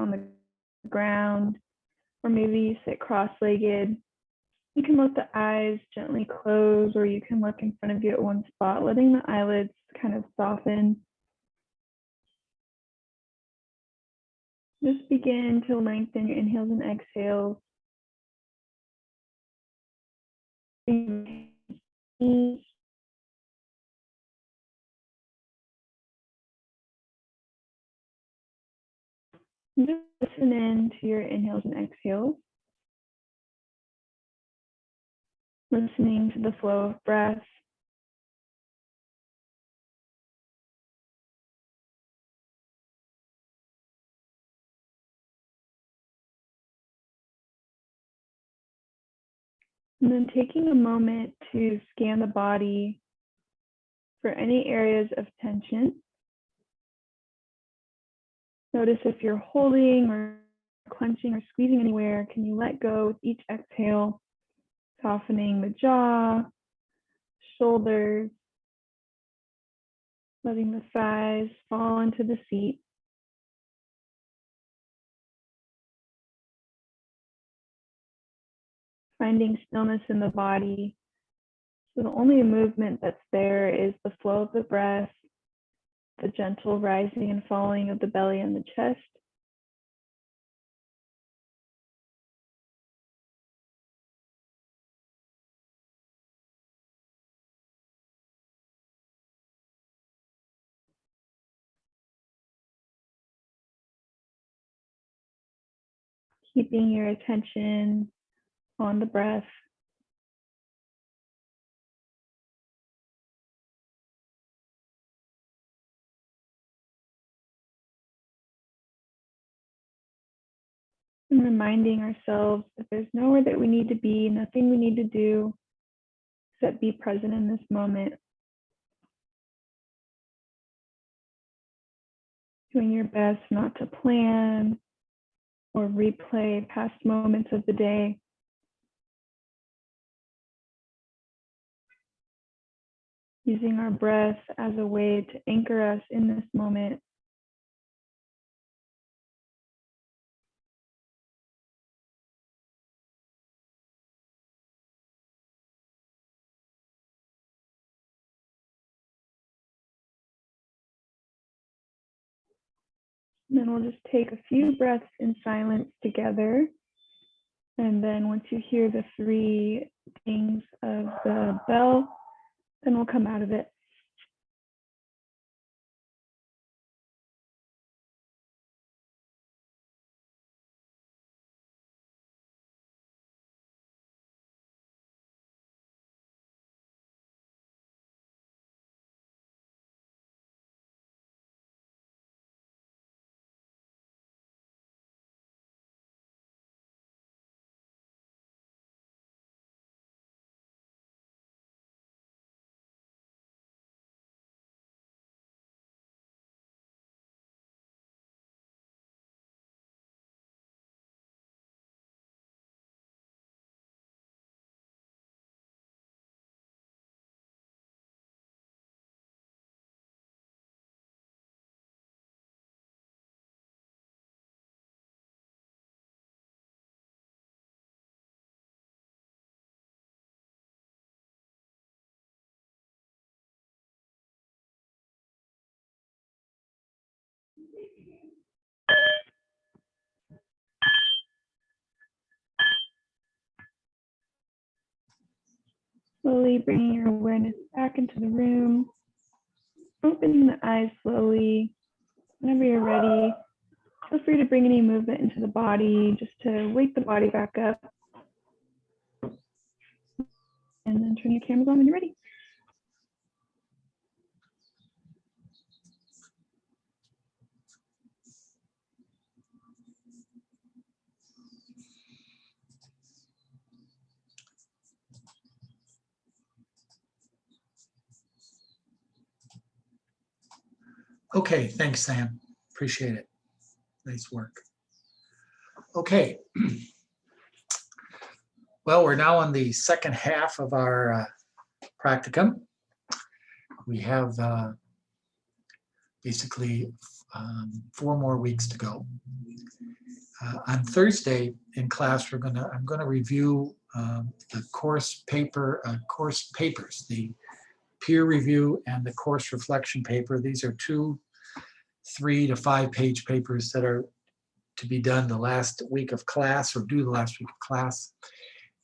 on the ground, or maybe you sit cross-legged. You can let the eyes gently close, or you can look in front of you at one spot, letting the eyelids kind of soften. Just begin to lengthen your inhales and exhales. Just listen in to your inhales and exhales. Listening to the flow of breath. And then taking a moment to scan the body for any areas of tension. Notice if you're holding or clenching or squeezing anywhere. Can you let go with each exhale, softening the jaw, shoulders, letting the thighs fall into the seat. Finding stillness in the body. So the only movement that's there is the flow of the breath, the gentle rising and falling of the belly and the chest. Keeping your attention on the breath. And reminding ourselves that there's nowhere that we need to be, nothing we need to do, except be present in this moment. Doing your best not to plan or replay past moments of the day. Using our breath as a way to anchor us in this moment. And then we'll just take a few breaths in silence together. And then once you hear the 3 dings of the bell, then we'll come out of it. Slowly bringing your awareness back into the room. Opening the eyes slowly. Whenever you're ready, feel free to bring any movement into the body just to wake the body back up. And then turn your cameras on when you're ready. Okay, thanks, Sam. Appreciate it. Nice work. Okay. Well, we're now on the second half of our practicum. We have basically 4 more weeks to go. On Thursday in class, I'm gonna review the course papers, the peer review and the course reflection paper. These are 2 3 to 5 page papers that are to be done the last week of class, or due the last week of class.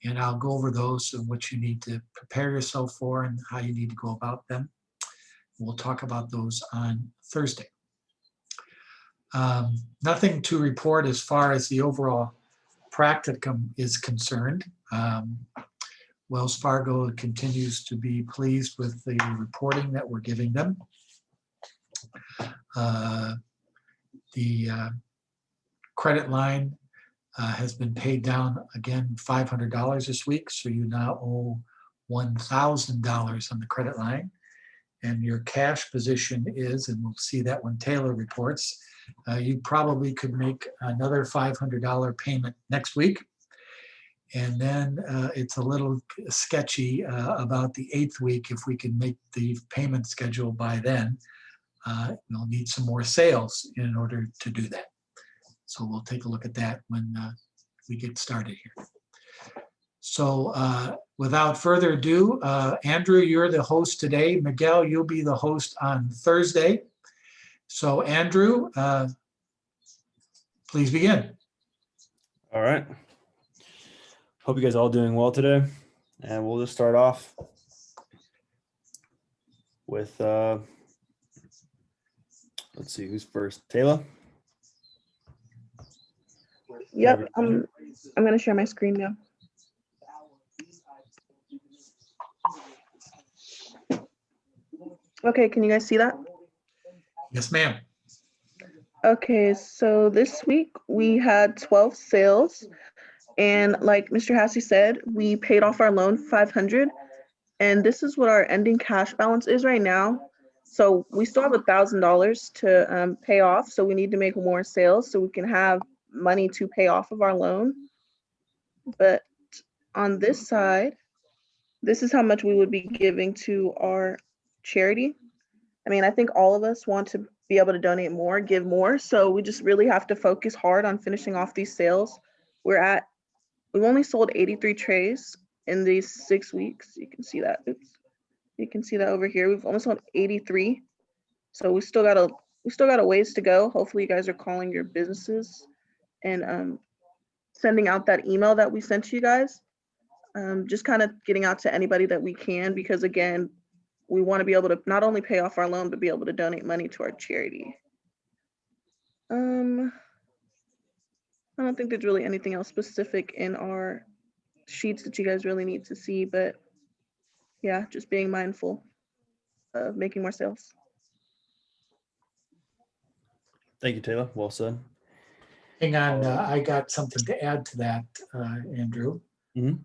And I'll go over those and what you need to prepare yourself for and how you need to go about them. We'll talk about those on Thursday. Nothing to report as far as the overall practicum is concerned. Wells Fargo continues to be pleased with the reporting that we're giving them. The credit line has been paid down again $500 this week, so you now owe $1,000 on the credit line. And your cash position is, and we'll see that when Taylor reports, you probably could make another $500 payment next week. And then it's a little sketchy about the 8th week. If we can make the payment schedule by then, you'll need some more sales in order to do that. So we'll take a look at that when we get started here. So without further ado, Andrew, you're the host today. Miguel, you'll be the host on Thursday. So Andrew, please begin. All right. Hope you guys are all doing well today. And we'll just start off with, let's see, who's first? Taylor? Yep, I'm going to share my screen now. Okay, can you guys see that? Yes, ma'am. Okay, so this week we had 12 sales, and like Mr. Hassey said, we paid off our loan $500, and this is what our ending cash balance is right now. So we still have $1,000 to pay off, so we need to make more sales so we can have money to pay off of our loan. But on this side, this is how much we would be giving to our charity. I mean, I think all of us want to be able to donate more, give more. So we just really have to focus hard on finishing off these sales. We've only sold 83 trays in these 6 weeks. You can see that. Oops. You can see that over here. We've only sold 83. So we still got a ways to go. Hopefully you guys are calling your businesses and sending out that email that we sent to you guys. Just kind of getting out to anybody that we can, because again, we want to be able to not only pay off our loan, but be able to donate money to our charity. I don't think there's really anything else specific in our sheets that you guys really need to see, but yeah, just being mindful of making more sales. Thank you, Taylor. Well said. Hang on, I got something to add to that, Andrew. Mhm.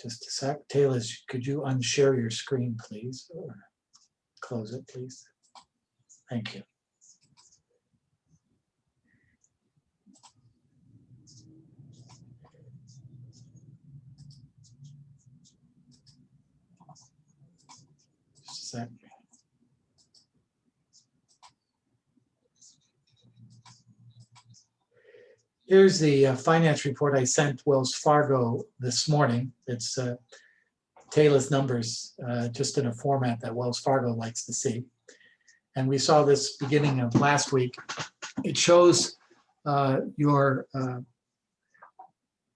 Just a sec. Taylor, could you unshare your screen, please? Or close it, please. Thank you. Just a sec. Here's the finance report I sent Wells Fargo this morning. It's Taylor's numbers, just in a format that Wells Fargo likes to see. And we saw this beginning of last week. It shows your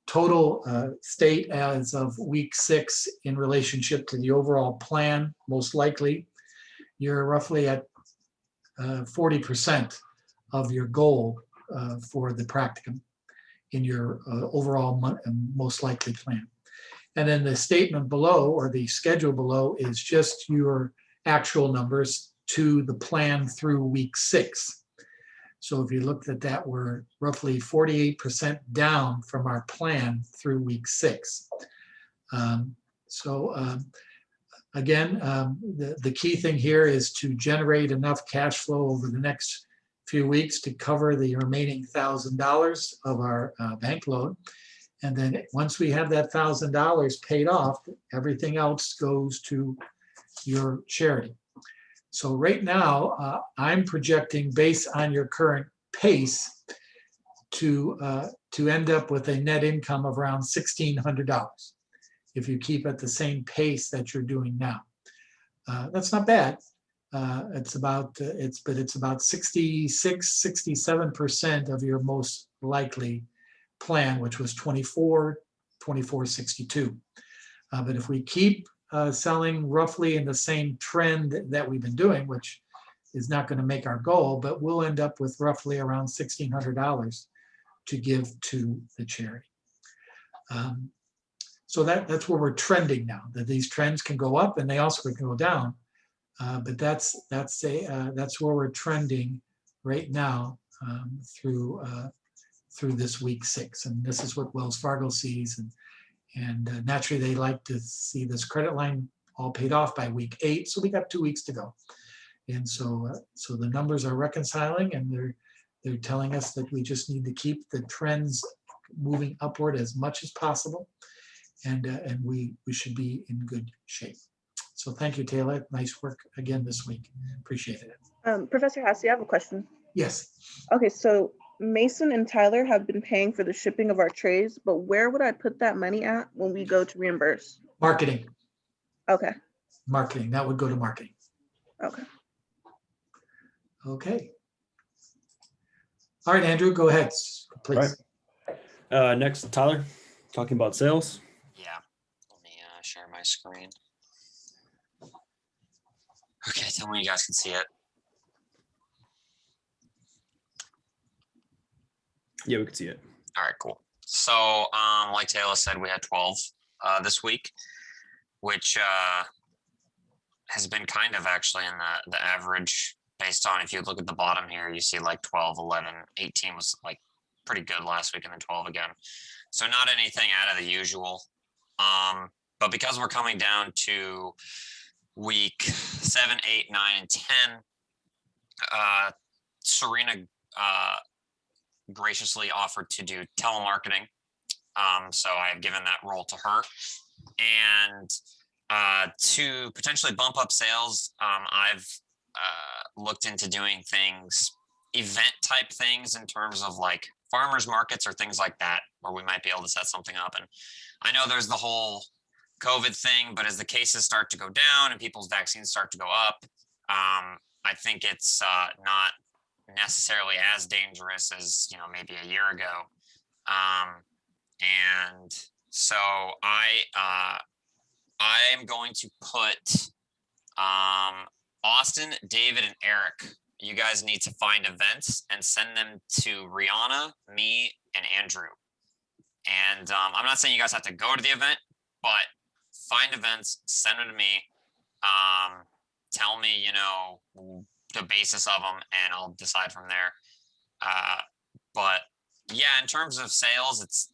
total state as of week 6 in relationship to the overall plan. Most likely, you're roughly at 40% of your goal for the practicum in your overall most likely plan. And then the statement below, or the schedule below, is just your actual numbers to the plan through week 6. So if you looked at that, we're roughly 48% down from our plan through week 6. Again, the key thing here is to generate enough cash flow over the next few weeks to cover the remaining $1,000 of our bank loan. And then once we have that $1,000 paid off, everything else goes to your charity. So right now, I'm projecting, based on your current pace, to end up with a net income of around $1,600 if you keep at the same pace that you're doing now. That's not bad. It's about 66, 67% of your most likely plan, which was 2462. But if we keep selling roughly in the same trend that we've been doing, which is not going to make our goal, but we'll end up with roughly around $1,600 to give to the charity. So that's where we're trending now. That these trends can go up and they also can go down, but that's where we're trending right now through this week 6, and this is what Wells Fargo sees, and naturally they like to see this credit line all paid off by week 8. So we got 2 weeks to go, and so the numbers are reconciling, and they're telling us that we just need to keep the trends moving upward as much as possible, and we should be in good shape. So thank you, Taylor. Nice work again this week. Appreciate it. Professor Hassey, I have a question. Yes. Okay, so Mason and Tyler have been paying for the shipping of our trays, but where would I put that money at when we go to reimburse? Marketing. Okay. Marketing. That would go to marketing. Okay. Okay. All right, Andrew, go ahead, please. Right. Next, Tyler, talking about sales. Yeah, let me share my screen. Okay, tell me you guys can see it. Yeah, we can see it. All right, cool. So, like Taylor said, we had 12 this week, which has been kind of actually in the average based on, if you look at the bottom here, you see like 12, 11, 18 was like pretty good last week, and then 12 again. So not anything out of the usual. But because we're coming down to week 7, 8, 9, and 10, Serena graciously offered to do telemarketing. So I have given that role to her. And to potentially bump up sales, I've looked into doing things, event type things in terms of like farmers markets or things like that, where we might be able to set something up. And I know there's the whole COVID thing, but as the cases start to go down and people's vaccines start to go up, I think it's not necessarily as dangerous as, maybe a year ago. And so I am going to put Austin, David, and Eric. You guys need to find events and send them to Rihanna, me, and Andrew. And I'm not saying you guys have to go to the event, but find events, send them to me. Tell me, the basis of them, and I'll decide from there. But yeah, in terms of sales, it's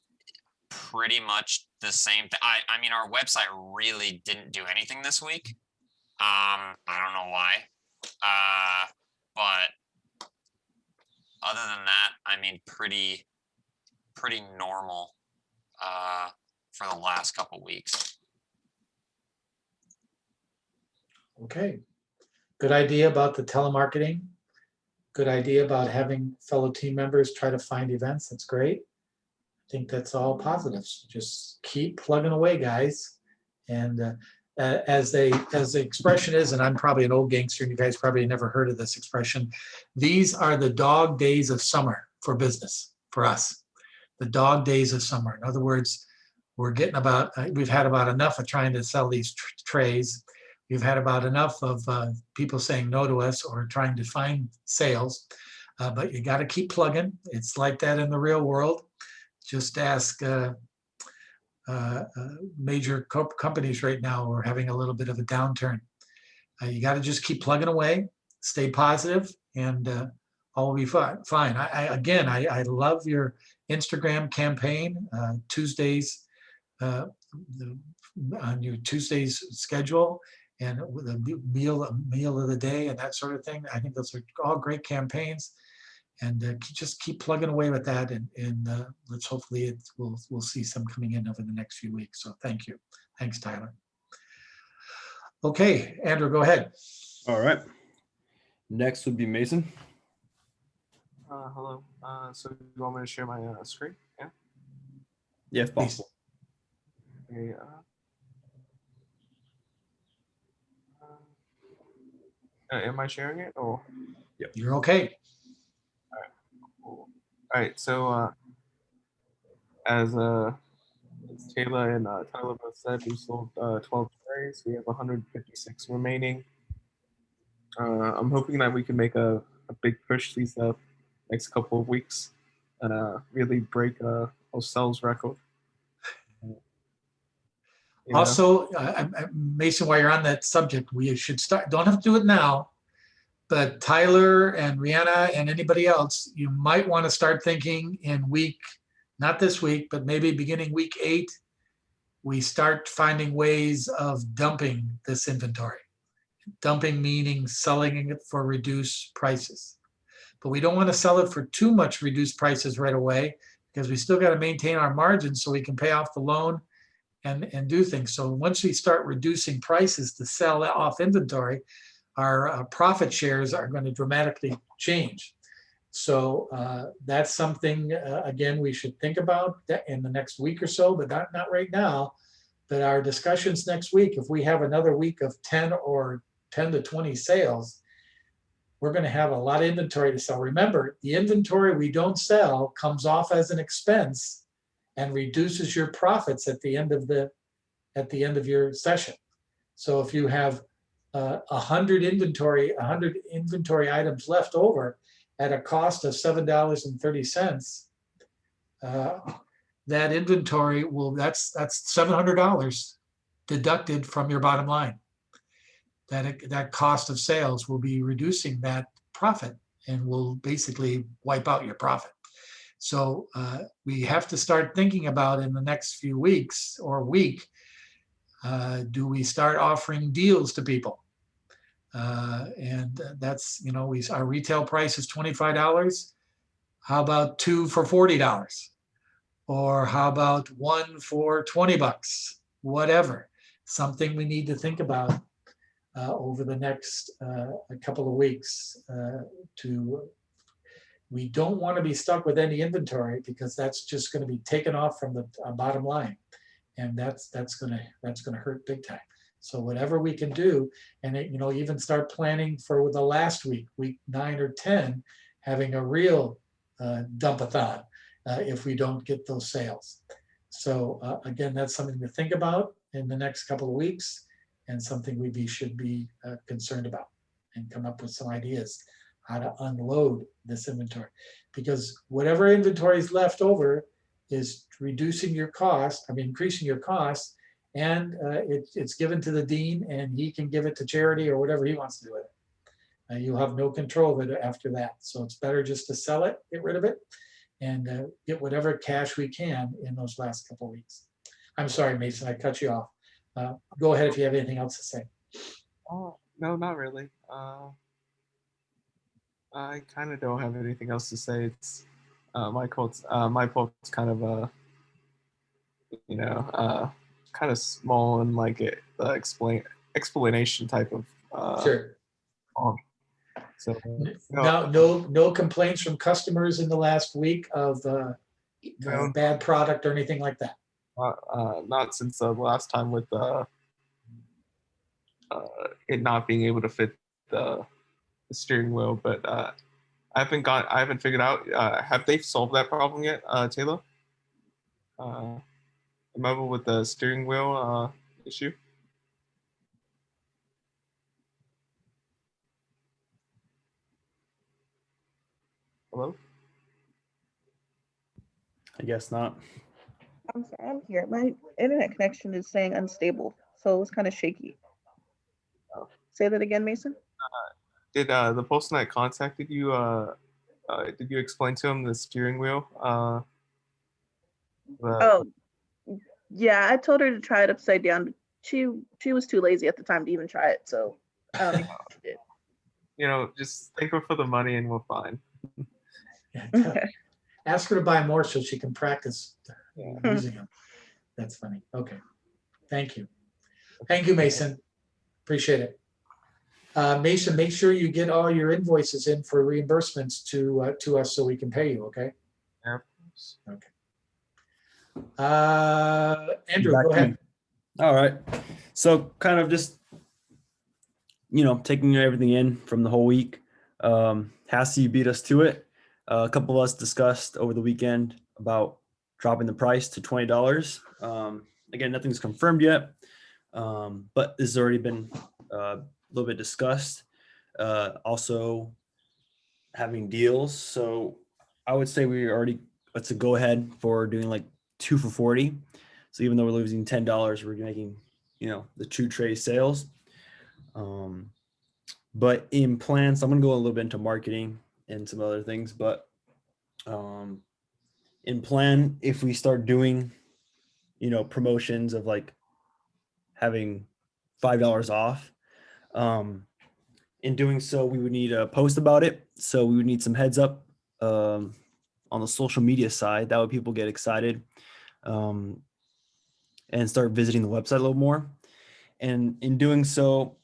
pretty much the same thing. I mean, our website really didn't do anything this week. I don't know why. But other than that, I mean, pretty normal for the last couple weeks. Okay. Good idea about the telemarketing. Good idea about having fellow team members try to find events. That's great. I think that's all positives. Just keep plugging away, guys. And as the expression is, and I'm probably an old gangster, and you guys probably never heard of this expression, these are the dog days of summer for business, for us. The dog days of summer. In other words, we've had about enough of trying to sell these trays. We've had about enough of people saying no to us or trying to find sales, but you got to keep plugging. It's like that in the real world. Just ask major companies right now are having a little bit of a downturn. You got to just keep plugging away, stay positive, and all will be fine. I love your Instagram campaign, Tuesdays, on your Tuesdays schedule, and with a meal of the day and that sort of thing. I think those are all great campaigns, and just keep plugging away with that, and let's hopefully we'll see some coming in over the next few weeks. So thank you. Thanks, Tyler. Okay, Andrew, go ahead. All right. Next would be Mason. Hello. So you want me to share my screen? Yeah. Yeah, if Please. possible. Okay, am I sharing it? Or You're okay. cool. All right. So as Taylor and Tyler both said, we sold 12 trays. We have 156 remaining. I'm hoping that we can make a big push these next couple of weeks and really break our sales record. You know? Also, Mason, while you're on that subject, we should start, don't have to do it now, but Tyler and Rihanna and anybody else, you might want to start thinking in week, not this week, but maybe beginning week 8, we start finding ways of dumping this inventory. Dumping meaning selling it for reduced prices. But we don't want to sell it for too much reduced prices right away because we still got to maintain our margins so we can pay off the loan and do things. So once we start reducing prices to sell off inventory, our profit shares are going to dramatically change. So that's something, again, we should think about in the next week or so, but not right now. But our discussions next week, if we have another week of 10 to 20 sales, we're going to have a lot of inventory to sell. Remember, the inventory we don't sell comes off as an expense and reduces your profits at the end of your session. So if you have 100 inventory items left over at a cost of $7.30, that inventory that's $700 deducted from your bottom line. That cost of sales will be reducing that profit and will basically wipe out your profit. So we have to start thinking about in the next few weeks or week, do we start offering deals to people? And that's, our retail price is $25. How about 2 for $40? Or how about 1 for $20? Whatever. Something we need to think about over the next a couple of weeks. We don't want to be stuck with any inventory because that's just going to be taken off from the bottom line, and that's going to hurt big time. So whatever we can do, and even start planning for the last week 9 or 10, having a real dump-a-thon if we don't get those sales. So again, that's something to think about in the next couple of weeks, and something we should be concerned about and come up with some ideas how to unload this inventory. Because whatever inventory is left over is reducing your cost, increasing your costs, and it's given to the dean and he can give it to charity or whatever he wants to do with it. You'll have no control of it after that. So it's better just to sell it, get rid of it, and get whatever cash we can in those last couple of weeks. I'm sorry, Mason, I cut you off. Go ahead if you have anything else to say. Oh, no, not really. I kind of don't have anything else to say. It's my quote's kind of kind of small and like it explanation type of Sure. So No complaints from customers in the last week of No. bad product or anything like that. Not since the last time with it not being able to fit the steering wheel, but I haven't figured out. Have they solved that problem yet, Taylor? Remember with the steering wheel issue? Hello? I guess not. I'm sorry, I'm here. My internet connection is saying unstable, so it's kind of shaky. Oh. Say that again, Mason. Did the person that contacted you? Did you explain to him the steering wheel? Oh, yeah, I told her to try it upside down. She was too lazy at the time to even try it, so I don't think she did. Just thank her for the money and we're fine. Okay. Ask her to buy more so she can practice Yeah. using them. That's funny. Okay. Thank you. Thank you, Mason. Appreciate it. Mason, make sure you get all your invoices in for reimbursements to us so we can pay you, okay? Yeah. Andrew, Back go to me. ahead. All right. So kind of just, taking everything in from the whole week. Hassie beat us to it. A couple of us discussed over the weekend about dropping the price to $20. Again, nothing's confirmed yet, but this has already been a little bit discussed. Also having deals. So I would say it's a go ahead for doing like 2 for $40. So even though we're losing $10, we're making, the 2 tray sales. But in plans, I'm going to go a little bit into marketing and some other things, but in plan, if we start doing, promotions of like having $5 off, in doing so, we would need a post about it. So we would need some heads up on the social media side. That way people get excited and start visiting the website a little more. And in doing so,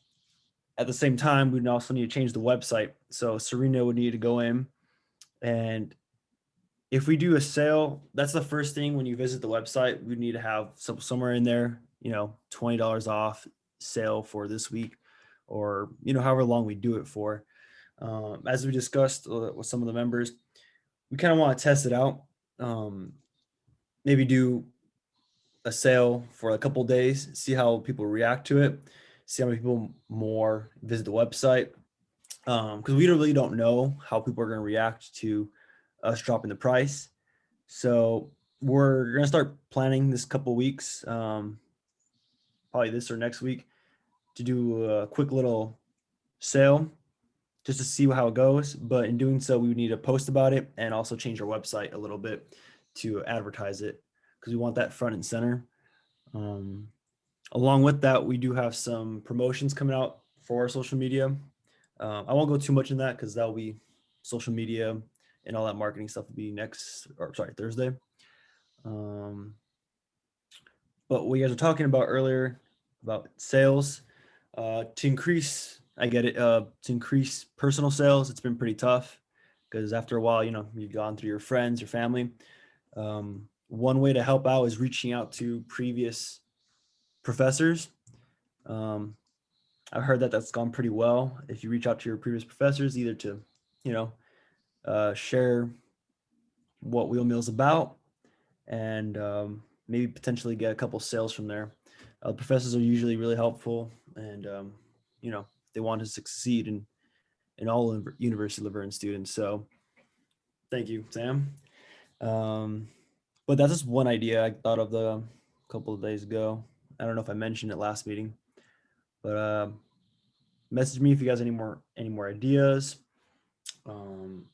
at the same time, we'd also need to change the website. So Serena would need to go in, and if we do a sale, that's the first thing when you visit the website. We need to have somewhere in there, $20 off sale for this week, or however long we do it for. As we discussed with some of the members, we kind of want to test it out. Maybe do a sale for a couple days, see how people react to it, see how many people more visit the website, because we really don't know how people are going to react to us dropping the price. So we're going to start planning this couple weeks, probably this or next week, to do a quick little sale just to see how it goes. But in doing so, we would need to post about it and also change our website a little bit to advertise it, because we want that front and center. Along with that, we do have some promotions coming out for our social media. I won't go too much in that because that'll be social media and all that marketing stuff will be Thursday. But what you guys were talking about earlier about sales, to increase, I get it, to increase personal sales, it's been pretty tough because after a while, you've gone through your friends, your family. One way to help out is reaching out to previous professors. I've heard that that's gone pretty well. If you reach out to your previous professors, either to, share what Wheel Mill's about, and maybe potentially get a couple sales from there. Professors are usually really helpful, and they want to succeed in all University of La Verne students. So, thank you, Sam. But that's just one idea I thought of a couple of days ago. I don't know if I mentioned it last meeting, but message me if you guys have any more ideas. One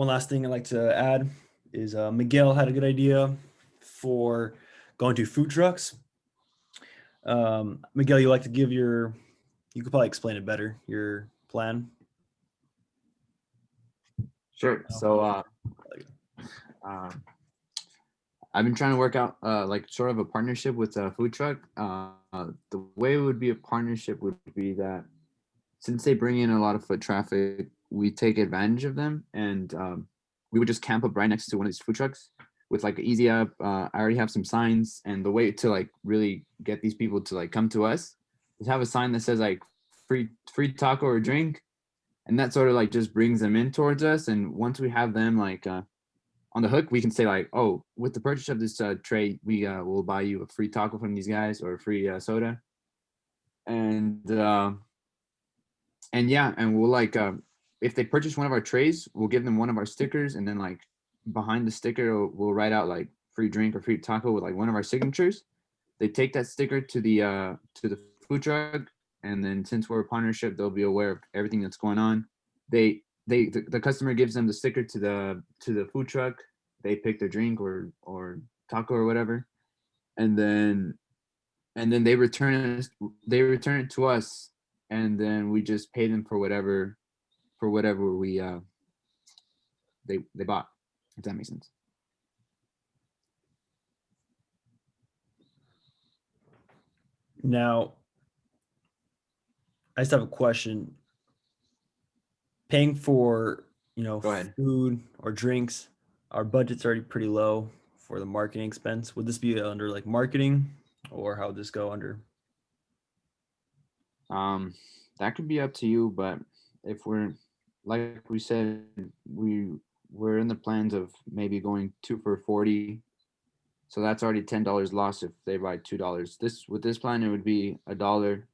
last thing I'd like to add is Miguel had a good idea for going to food trucks. Miguel, you like to give you could probably explain it better, your plan. Sure. So I've been trying to work out like sort of a partnership with a food truck. The way it would be a partnership would be that since they bring in a lot of foot traffic, we take advantage of them, and we would just camp up right next to one of these food trucks with like an easy up. I already have some signs, and the way to like really get these people to like come to us is have a sign that says like free taco or drink, and that sort of like just brings them in towards us. And once we have them like on the hook, we can say like, oh, with the purchase of this tray, we will buy you a free taco from these guys or a free soda, and yeah, and we'll like if they purchase one of our trays, we'll give them one of our stickers, and then like behind the sticker we'll write out like free drink or free taco with like one of our signatures. They take that sticker to the food truck, and then since we're a partnership, they'll be aware of everything that's going on. The customer gives them the sticker to the food truck. They pick their drink or taco or whatever, and then they return it to us, and then we just pay them for whatever we they bought, if that makes sense. Now, I just have a question. Paying for, Go ahead. food or drinks, our budget's already pretty low for the marketing expense. Would this be under like marketing, or how would this go under? That could be up to you, but if we're, like we said, we're in the plans of maybe going 2 for 40. So that's already $10 lost if they buy $2. With this plan, it would be a dollar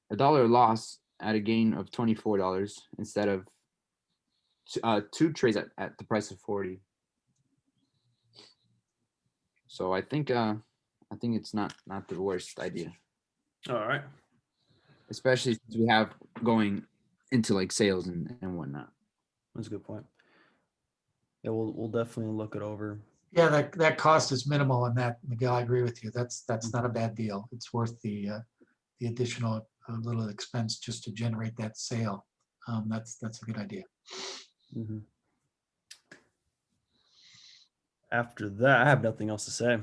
loss at a gain of $24 instead of 2 trays at the price of 40. So I think it's not the worst idea, All right. especially since we have going into like sales and whatnot. That's a good point. Yeah, we'll definitely look it over. Yeah, that cost is minimal on that, Miguel. I agree with you. That's not a bad deal. It's worth the additional little expense just to generate that sale. That's a good idea. Mhm. After that, I have nothing else to say.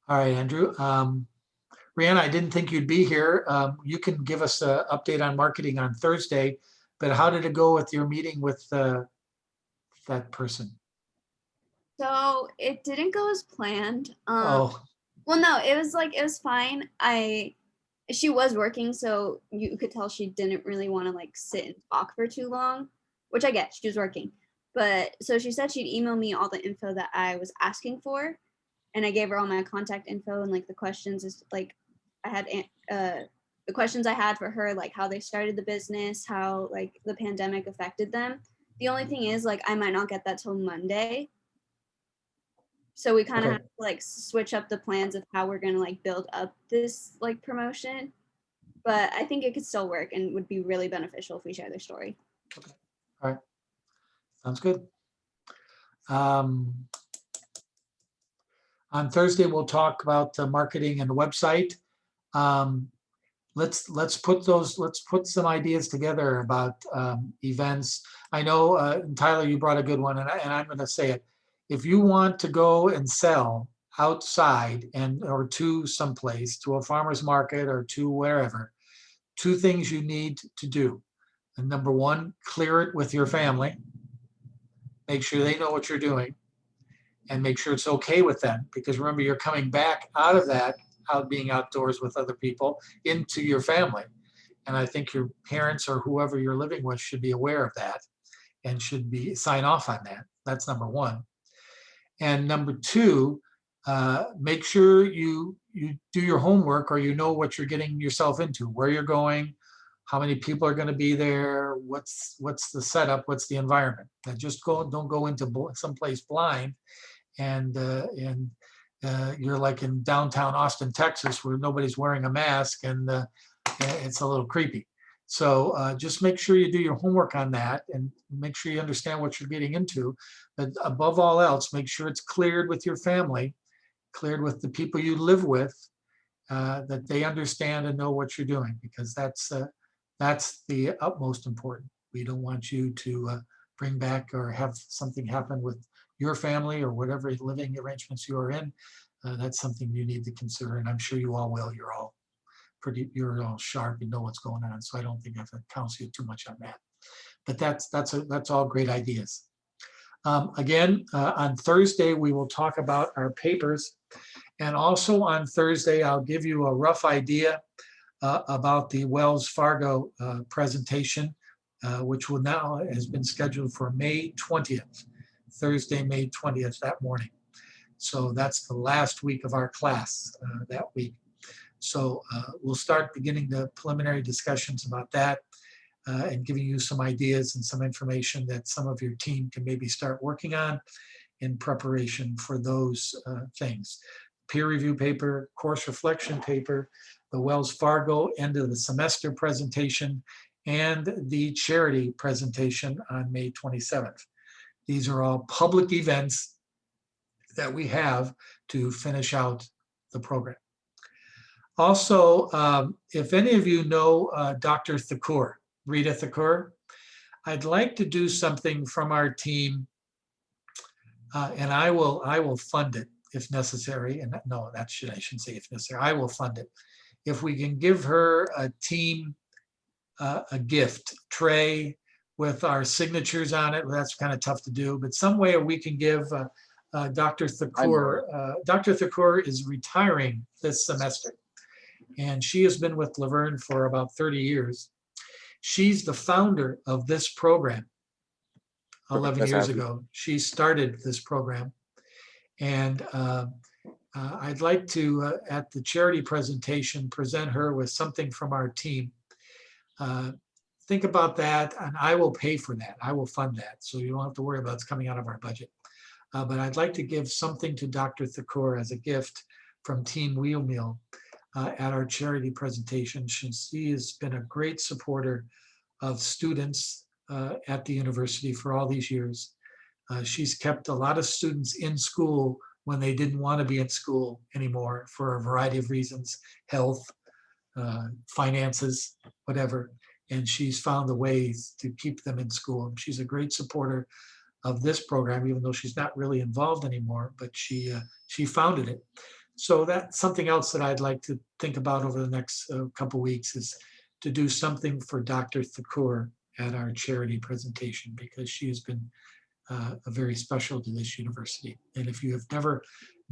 All right, Andrew. Rihanna, I didn't think you'd be here. You can give us an update on marketing on Thursday, but how did it go with your meeting with that person? So it didn't go as planned. Oh, Well, no, it was fine. She was working, so you could tell she didn't really want to like sit and talk for too long, which I get. She was working, but so she said she'd email me all the info that I was asking for, and I gave her all my contact info and like the questions is like I had the questions I had for her, like how they started the business, how like the pandemic affected them. The only thing is like I might not get that till Monday. So we kind of Okay. have to like switch up the plans of how we're gonna like build up this like promotion. But I think it could still work and would be really beneficial if we share their story. sounds good. On Thursday, we'll talk about marketing and the website. Let's put some ideas together about events. I know, Tyler, you brought a good one, and I'm going to say it. If you want to go and sell outside or to someplace, to a farmer's market or to wherever, 2 things you need to do. And number 1, clear it with your family. Make sure they know what you're doing, and make sure it's okay with them. Because remember, you're coming back out of that, out being outdoors with other people, into your family. And I think your parents or whoever you're living with should be aware of that and should sign off on that. That's number 1. And number 2, make sure you do your homework, or you know what you're getting yourself into, where you're going, how many people are going to be there, what's the setup, what's the environment. And don't go into someplace blind and you're like in downtown Austin, Texas, where nobody's wearing a mask, and it's a little creepy. So just make sure you do your homework on that, and make sure you understand what you're getting into. But above all else, make sure it's cleared with your family, cleared with the people you live with, that they understand and know what you're doing, because that's the utmost important. We don't want you to bring back or have something happen with your family or whatever living arrangements you are in. That's something you need to consider, and I'm sure you all will. You're all sharp and know what's going on, so I don't think I have to counsel you too much on that. But that's all great ideas. Again, on Thursday, we will talk about our papers. And also on Thursday, I'll give you a rough idea about the Wells Fargo presentation, which has been scheduled for May 20th, Thursday, May 20th, that morning. So that's the last week of our class that week. So we'll start beginning the preliminary discussions about that and giving you some ideas and some information that some of your team can maybe start working on in preparation for those things. Peer review paper, course reflection paper, the Wells Fargo end of the semester presentation, and the charity presentation on May 27th. These are all public events that we have to finish out the program. Also, if any of you know Dr. Thakur, Rita Thakur, I'd like to do something from our team, and I will fund it if necessary. And no, I shouldn't say if necessary. I will fund it if we can give her a team, a gift tray with our signatures on it. That's kind of tough to do, but some way we can give Dr. Thakur. Dr. Thakur is retiring this semester, and she has been with Laverne for about 30 years. She's the founder of this program 11 years ago. She started this program. And I'd like to, at the charity presentation, present her with something from our team. Think about that, and I will pay for that. I will fund that. So you don't have to worry about it's coming out of our budget. But I'd like to give something to Dr. Thakur as a gift from Team Wheel Meal at our charity presentation. She has been a great supporter of students at the university for all these years. She's kept a lot of students in school when they didn't want to be in school anymore for a variety of reasons, health, finances, whatever. And she's found the ways to keep them in school. She's a great supporter of this program, even though she's not really involved anymore, but she founded it. So that's something else that I'd like to think about over the next couple weeks, is to do something for Dr. Thakur at our charity presentation, because she has been very special to this university. And if you have never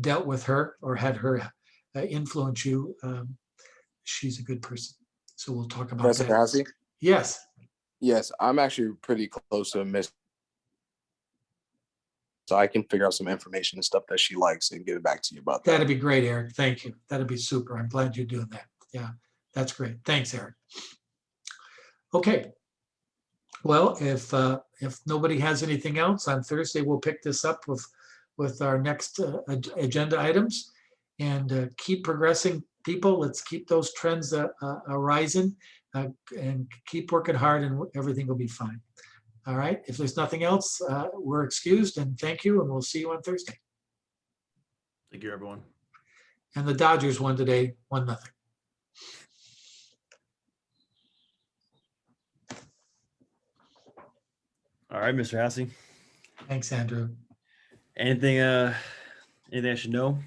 dealt with her or had her influence you, she's a good person. So we'll talk about Professor that. Hassey? Yes, Yes, I'm actually pretty close to a miss. So I can figure out some information and stuff that she likes and get it back to you about that. that'd be great, Eric. Thank you. That'd be super. I'm glad you're doing that. Yeah, that's great. Thanks, Eric. Okay. Well, if nobody has anything else, on Thursday, we'll pick this up with our next agenda items, and keep progressing, people. Let's keep those trends arising, and keep working hard, and everything will be fine. All right. If there's nothing else, we're excused, and thank you, and we'll see you on Thursday. Thank you, everyone. And the Dodgers won today, 1-0. All right, Mr. Hassey. Thanks, Andrew. Anything I should know?